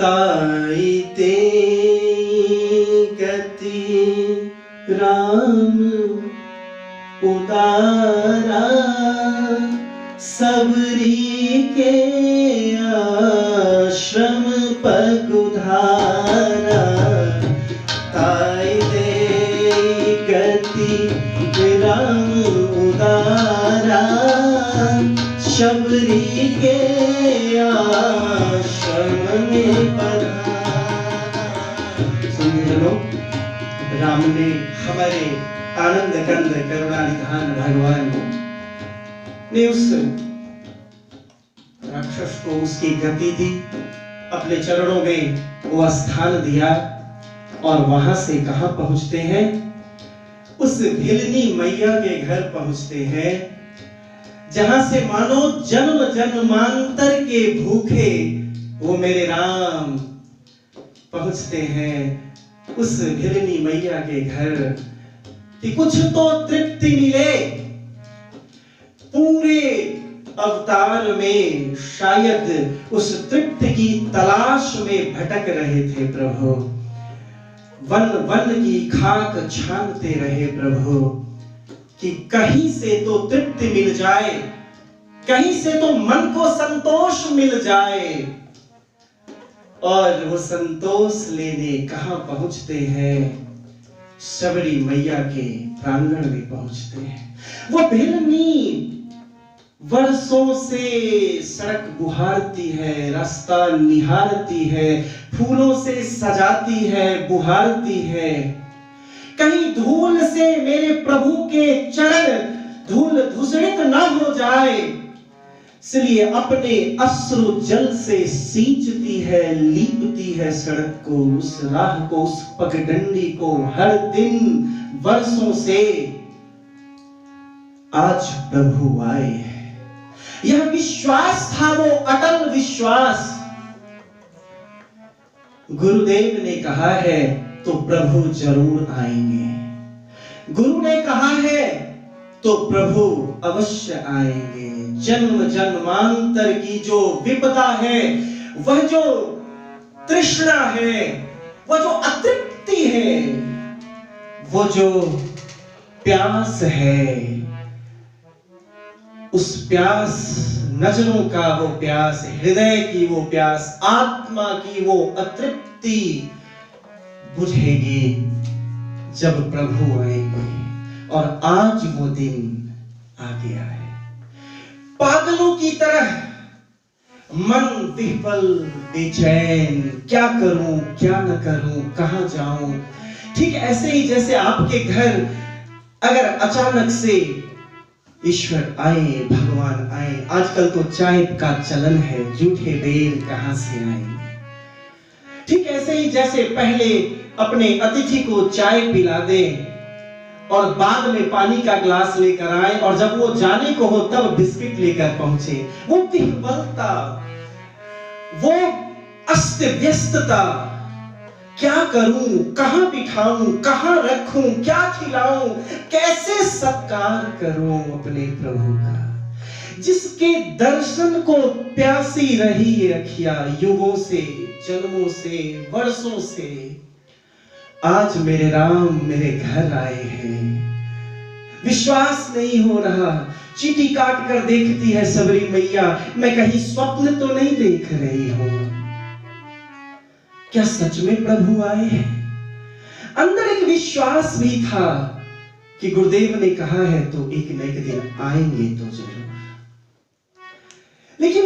ताई ते गति राम उतारा, सबरी के आश्रम पगुधारा। ताई ते गति राम उतारा, सबरी के आश्रम में पधारा। सुनिए लोग, राम ने हमारे आनंद कंद करुणानिधान भगवान ने उस राक्षस को उसकी गति दी, अपने चरणों में वो स्थान दिया और वहां से कहां पहुंचते हैं? उस भिलनी मैया के घर पहुंचते हैं, जहां से मानो जन्म जन्मांतर के भूखे वो मेरे राम पहुंचते हैं उस भिलनी मैया के घर कि कुछ तो तृप्ति मिले। पूरे अवतार में शायद उस तृप्ति की तलाश में भटक रहे थे प्रभु, वन वन की खाक छानते रहे प्रभु कि कहीं से तो तृप्ति मिल जाए, कहीं से तो मन को संतोष मिल जाए। और वो संतोष लेने कहां पहुंचते हैं? सबरी मैया के प्रांगण में पहुंचते हैं। वो भिलनी वर्षों से सड़क बुहारती है, रास्ता निहारती है, फूलों से सजाती है, बुहारती है। कहीं धूल से मेरे प्रभु के चरण धूल धूसरित न हो जाए, इसलिए अपने अश्रु जल से सींचती है, लीपती है सड़क को, उस राह को, उस पगडंडी को हर दिन वर्षों से। आज प्रभु आए हैं, यह विश्वास था, वो अटल विश्वास। गुरुदेव ने कहा है तो प्रभु जरूर आएंगे, गुरु ने कहा है तो प्रभु अवश्य आएंगे। जन्म जन्मांतर की जो विपदा है, वह जो तृष्णा है, वह जो अतृप्ति है, वो जो प्यास है, उस प्यास, नजरों का वो प्यास, हृदय की वो प्यास, आत्मा की वो अतृप्ति बुझेगी जब प्रभु आएंगे। और आज वो दिन आ गया है। पागलों की तरह मन विह्वल बेचैन, क्या करूं क्या न करूं, कहां जाऊं। ठीक ऐसे ही जैसे आपके घर अगर अचानक से ईश्वर आए, भगवान आए, आजकल तो चाय का चलन है, जूठे बेर कहां से आएंगे। ठीक ऐसे ही जैसे पहले अपने अतिथि को चाय पिला दे और बाद में पानी का ग्लास लेकर आए, और जब वो जाने को हो तब बिस्किट लेकर पहुंचे। वो विह्वलता, वो अस्त व्यस्तता, क्या करूं, कहां बिठाऊं, कहां रखूं, क्या खिलाऊं, कैसे सत्कार करूं अपने प्रभु का, जिसके दर्शन को प्यासी रही अखियां युगों से, जन्मों से, वर्षों से। आज मेरे राम मेरे घर आए हैं। विश्वास नहीं हो रहा, चीटी काट कर देखती है सबरी मैया, मैं कहीं स्वप्न तो नहीं देख रही हूं, क्या सच में प्रभु आए हैं? अंदर एक विश्वास भी था कि गुरुदेव ने कहा है तो एक न एक दिन आएंगे तो जरूर। लेकिन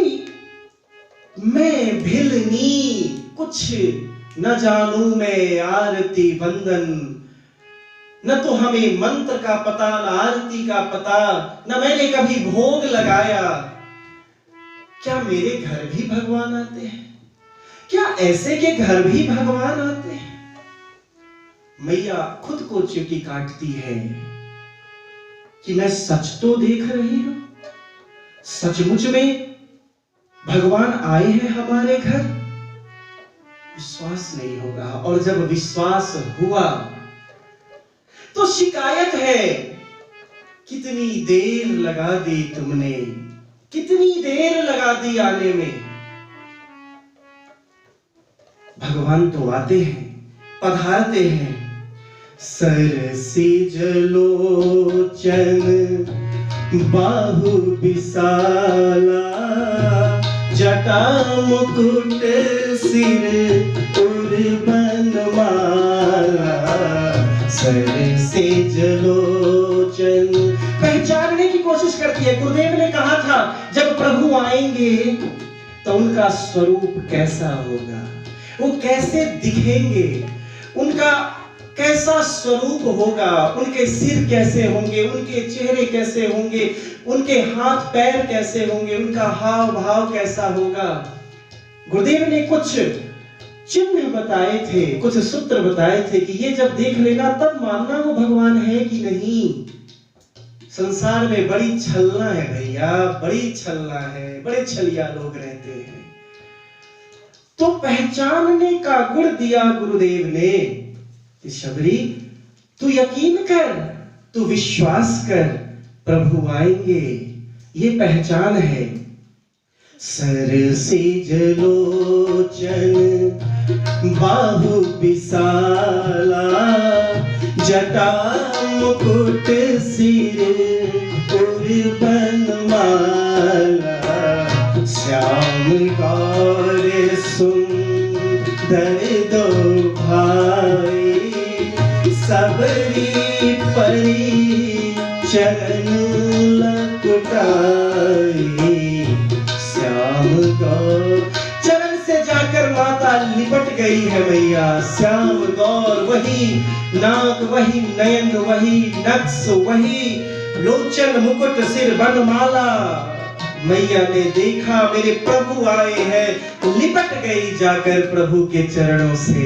मैं भिलनी कुछ न जानू मैं आरती वंदन, न तो हमें मंत्र का पता, न आरती का पता, न मैंने कभी भोग लगाया। क्या मेरे घर भी भगवान आते हैं? क्या ऐसे के घर भी भगवान आते हैं? मैया खुद को चीटी काटती है कि मैं सच तो देख रही हूं, सचमुच में भगवान आए हैं हमारे घर। विश्वास नहीं होगा, और जब विश्वास हुआ तो शिकायत है, कितनी देर लगा दी तुमने, कितनी देर लगा दी आने में। भगवान तो आते हैं, पधारते हैं। सरसिज लोचन बाहु विशाला, जटा मुकुट सिर उर्बन माला। सरसिज लोचन पहचानने की कोशिश करती है। गुरुदेव ने कहा था जब प्रभु आएंगे तो उनका स्वरूप कैसा होगा, वो कैसे दिखेंगे, उनका कैसा स्वरूप होगा, उनके सिर कैसे होंगे, उनके चेहरे कैसे होंगे, उनके हाथ पैर कैसे होंगे, उनका हाव भाव कैसा होगा। गुरुदेव ने कुछ चिन्ह बताए थे, कुछ सूत्र बताए थे कि ये जब देख लेना तब मानना वो भगवान है कि नहीं। संसार में बड़ी छलना है भैया, बड़ी छलना है, बड़े छलिया लोग रहते हैं। तो पहचानने का गुण दिया गुरुदेव ने कि शबरी तू यकीन कर, तू विश्वास कर, प्रभु आएंगे, ये पहचान है। सरसिज लोचन बाहु विशाला, जटा मुकुट सिर उर्बन माला। श्याम गौर सुंदर दो भाई, सबरी परी चरण लकुटाई। श्याम गौर चरण से जाकर माता लिपट गई है मैया। श्याम गौर वही नाक, वही नयन, वही नक्श, वही लोचन, मुकुट, सिर, बनमाला। मैया ने देखा मेरे प्रभु आए हैं, लिपट गई जाकर प्रभु के चरणों से।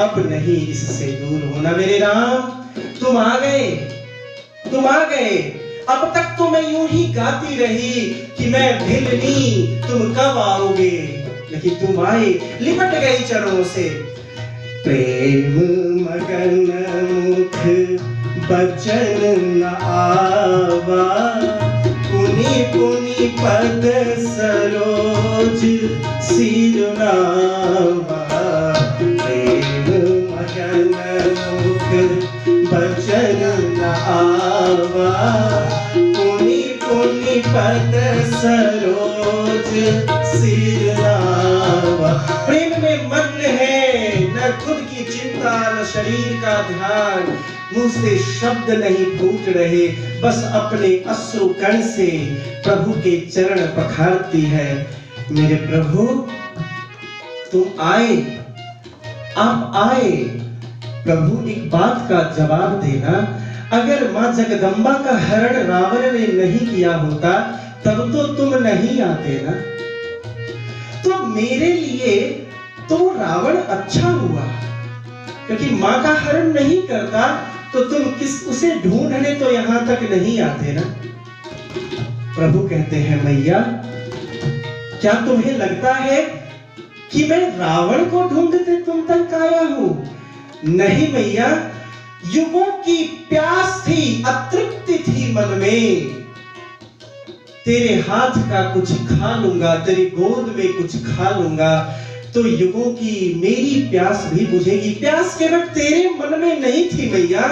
अब नहीं इससे दूर होना मेरे राम, तुम आ गए, तुम आ गए। अब तक तो मैं यूं ही गाती रही कि मैं भिलनी, तुम कब आओगे, लेकिन तुम आए, लिपट गई चरणों से। प्रेम मगन मुख बचन न आवा, पुनि पुनि पद सरोज सिरनावा। प्रेम मगन मुख बचन न आवा, पुनि पुनि पद सरोज सिरनावा। प्रेम में मग्न है, न खुद की चिंता, न शरीर का ध्यान, मुंह से शब्द नहीं फूट रहे, बस अपने अश्रु कण से प्रभु के चरण पखारती है। मेरे प्रभु तुम आए, आप आए। प्रभु एक बात का जवाब देना, अगर मां जगदम्बा का हरण रावण ने नहीं किया होता तब तो तुम नहीं आते ना। तो मेरे लिए तो रावण अच्छा हुआ, क्योंकि मां का हरण नहीं करता तो तुम उसे ढूंढने तो यहां तक नहीं आते ना। प्रभु कहते हैं मैया क्या तुम्हें लगता है कि मैं रावण को ढूंढते तुम तक आया हूं? नहीं मैया, युगों की प्यास थी, अतृप्ति थी मन में। तेरे हाथ का कुछ खा लूंगा, तेरी गोद में कुछ खा लूंगा तो युगों की मेरी प्यास भी बुझेगी। प्यास केवल तेरे मन में नहीं थी मैया,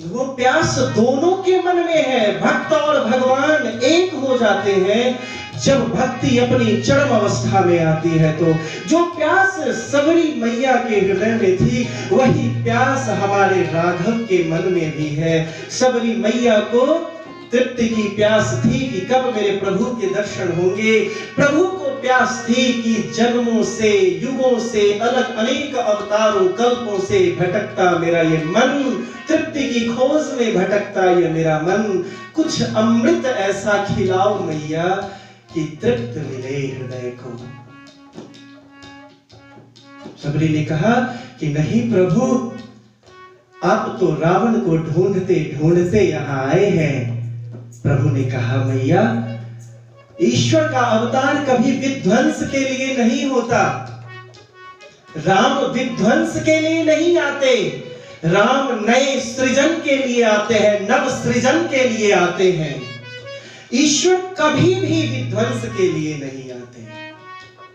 वो प्यास दोनों के मन में है। भक्त और भगवान एक हो जाते हैं जब भक्ति अपनी चरम अवस्था में आती है। तो जो प्यास सबरी मैया के हृदय में थी वही प्यास हमारे राघव के मन में भी है। सबरी मैया को तृप्ति की प्यास थी कि कब मेरे प्रभु के दर्शन होंगे। प्रभु को प्यास थी कि जन्मों से, युगों से, अलग अनेक अवतारों, कल्पों से भटकता मेरा ये मन, तृप्ति की खोज में भटकता ये मेरा मन, कुछ अमृत ऐसा खिलाओ मैया कि तृप्त मिले हृदय को। सबरी ने कहा कि नहीं प्रभु, आप तो रावण को ढूंढते ढूंढते यहाँ आए हैं। प्रभु ने कहा मैया, ईश्वर का अवतार कभी विध्वंस के लिए नहीं होता। राम विध्वंस के लिए नहीं आते, राम नए सृजन के लिए आते हैं, नव सृजन के लिए आते हैं। ईश्वर कभी भी विध्वंस के लिए नहीं आते।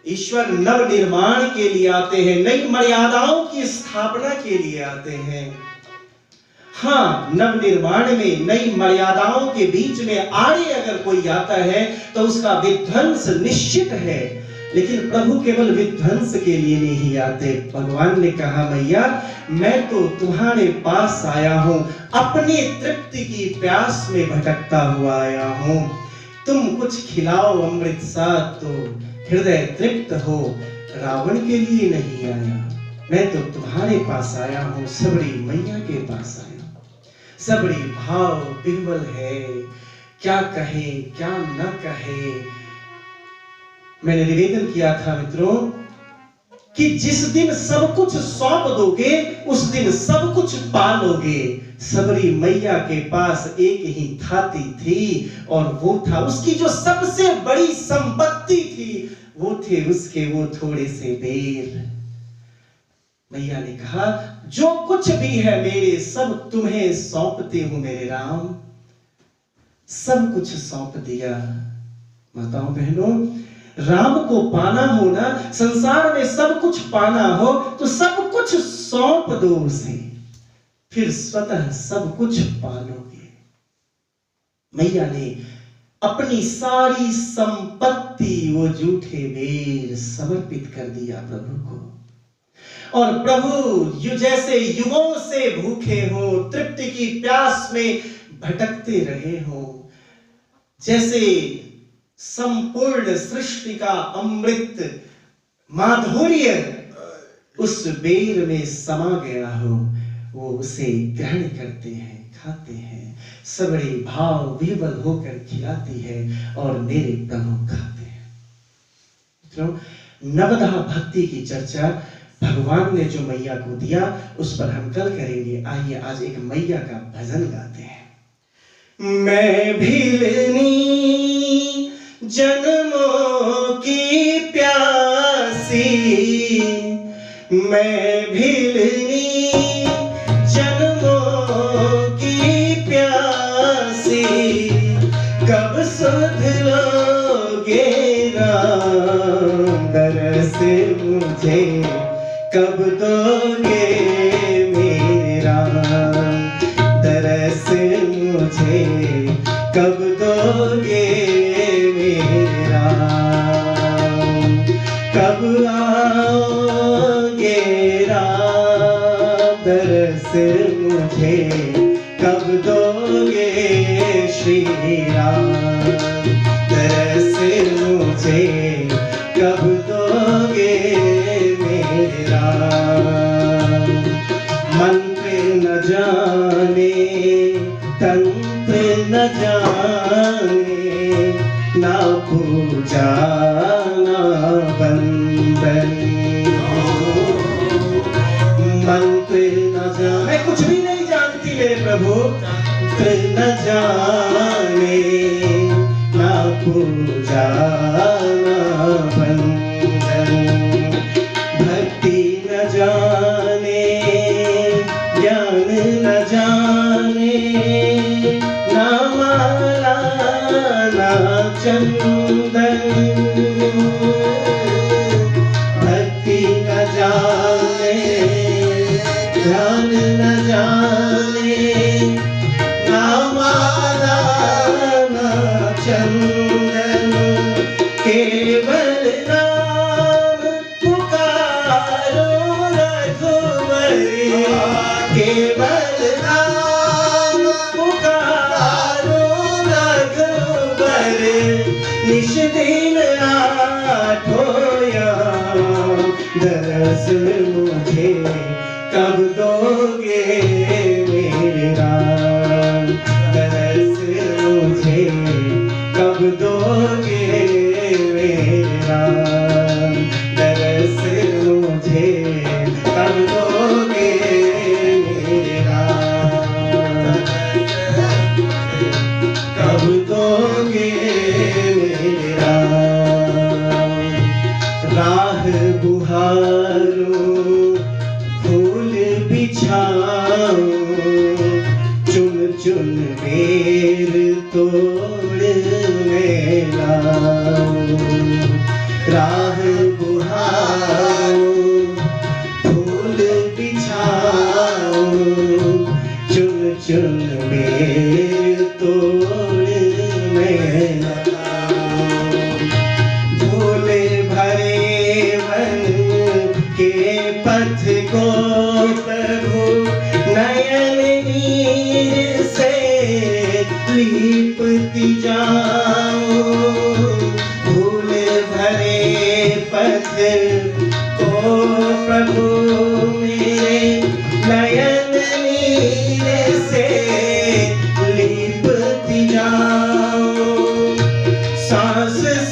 ईश्वर नव निर्माण के लिए आते हैं, नई मर्यादाओं की स्थापना के लिए आते हैं। हाँ, नव निर्माण में नई मर्यादाओं के बीच में आड़े अगर कोई आता है तो उसका विध्वंस निश्चित है, लेकिन प्रभु केवल विध्वंस के लिए नहीं आते। भगवान ने कहा, मैया मैं तो तुम्हारे पास आया हूं, अपनी तृप्ति की प्यास में भटकता हुआ आया हूं। तुम कुछ खिलाओ अमृत सा तो हृदय तृप्त हो, रावण के लिए नहीं आया, मैं तो तुम्हारे पास आया हूं, सबरी मैया के पास आया। सबरी भाव बिरबल है, क्या कहे क्या न कहे। मैंने निवेदन किया था मित्रों कि जिस दिन सब कुछ सौंप दोगे उस दिन सब कुछ पालोगे। सबरी मैया के पास एक ही थाती थी और वो था उसकी जो सबसे बड़ी संपत्ति थी, वो थे उसके वो थोड़े से बेर। मैया ने कहा, जो कुछ भी है मेरे सब तुम्हें सौंपती हूं मेरे राम। सब कुछ सौंप दिया। माताओं बहनों, राम को पाना हो ना, संसार में सब कुछ पाना हो तो सब कुछ सौंप दो उसे, फिर स्वतः सब कुछ पालोगे। मैया ने अपनी सारी संपत्ति वो जूठे बेर समर्पित कर दिया प्रभु को। और प्रभु जैसे युगों से भूखे हो, तृप्ति की प्यास में भटकते रहे हो, जैसे संपूर्ण सृष्टि का अमृत माधुर्य उस बेर में समा गया हो, वो उसे ग्रहण करते हैं, खाते हैं, सबरे भाव विह्वल होकर खिलाती है और मेरे प्रभु खाते हैं। मित्रों, नवधा भक्ति की चर्चा भगवान ने जो मैया को दिया उस पर हम कल करेंगे। आइए आज एक मैया का भजन गाते हैं। मैं भीलनी जन्मों की प्यासी, मैं भीलनी जन्मों की प्यासी, कब सुध लोगे राम दरस मुझे, कब दोगे मेरे राम दरस मुझे, कब दोगे मेरे राम, कब आओगे राम दरस मुझे, कब दोगे श्री राम दरस मुझे, कब दोगे मेरे राम। मंत्र न जाने तंत्र न जाने, ना पूजा ना बंदन, मंत्र न जाने, मैं कुछ भी नहीं जानती मेरे प्रभु, मंत्र न जाने, ना पूजा ना बंदन, भक्ति न जाने, ज्ञान न जाने, ना माला ना चंदन, भक्ति न जाने, ध्यान न जाने, ना माला ना चंदन, केवल नाम पुकारो रघुवरी, केवल नाम पुकारो रघुवरी, निश दिन आठों याम दरस मुझे, कब दोगे मेरे राम दरस मुझे, कब दोगे मेरे राम दरस मुझे, कब दोगे मेरे राम, कब दोगे मेरे राम।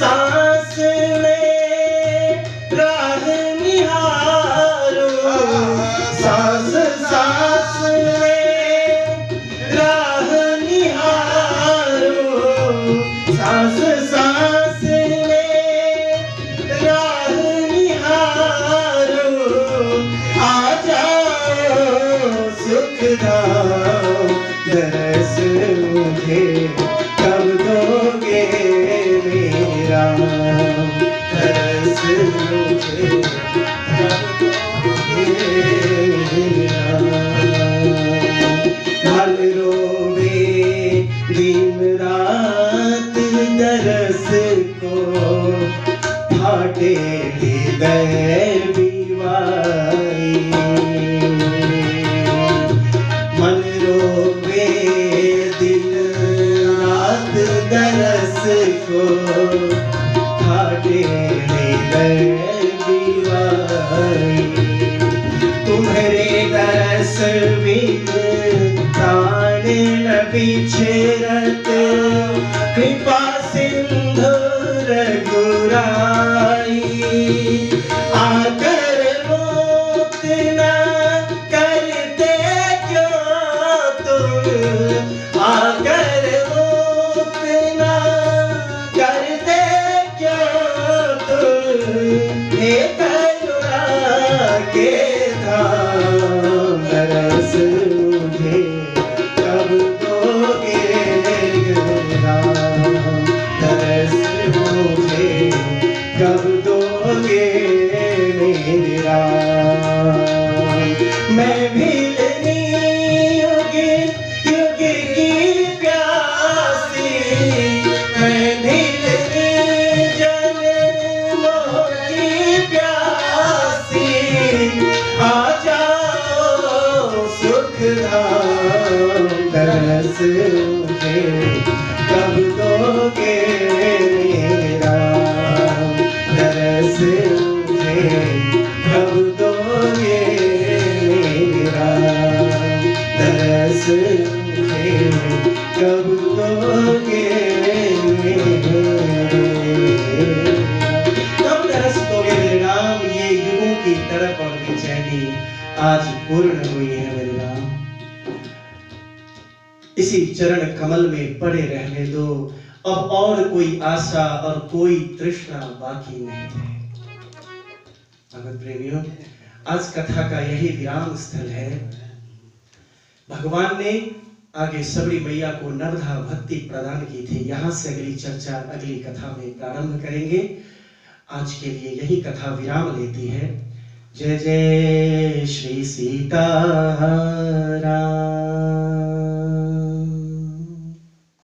सांस में राह निहारो, सांस सांस में राह निहारो, सांस सांस में राह निहारो, आ जाओ सुखदाओ दरस मुझे कब दोगे मेरा, दरस मुझे कब दोगे मेरा। मन रोवे दिन रात दरस को, फाटे हृदय बीवाई। मन रोवे दिन रात दरस को, फाटे हृदय बीवाई। तुम्हारे दरस बिन प्राण न बिछरत, कृपा सिंधु रघुराई। आकर मोत न करते क्यों तुम, आकर मोत न करते क्यों तुम, हे करुणा के धाम दरस मुझे कब दोगे राम, दरस मुझे कब दोगे मेरे राम। मैं भीलनी युगे युगे की प्यासी, मैं भीलनी जन्मों की प्यासी, आ जाओ सुखधाम दरस मुझे कब दोगे मेरा, दरस मुझे कब दोगे मेरा, दरस मुझे कब दोगे मेरा। कब दरस दोगे मेरे राम, ये युगों की तड़प और बेचैनी आज पूर्ण हुई है मेरे राम। इसी चरण कमल में पड़े रहने दो, अब और कोई आशा और कोई तृष्णा बाकी नहीं है। भगवत प्रेमियों, आज कथा का यही विराम स्थल है। भगवान ने आगे सबरी मैया को नवधा भक्ति प्रदान की थी। यहाँ से अगली चर्चा अगली कथा में प्रारंभ करेंगे। आज के लिए यही कथा विराम लेती है। जय जय श्री सीताराम।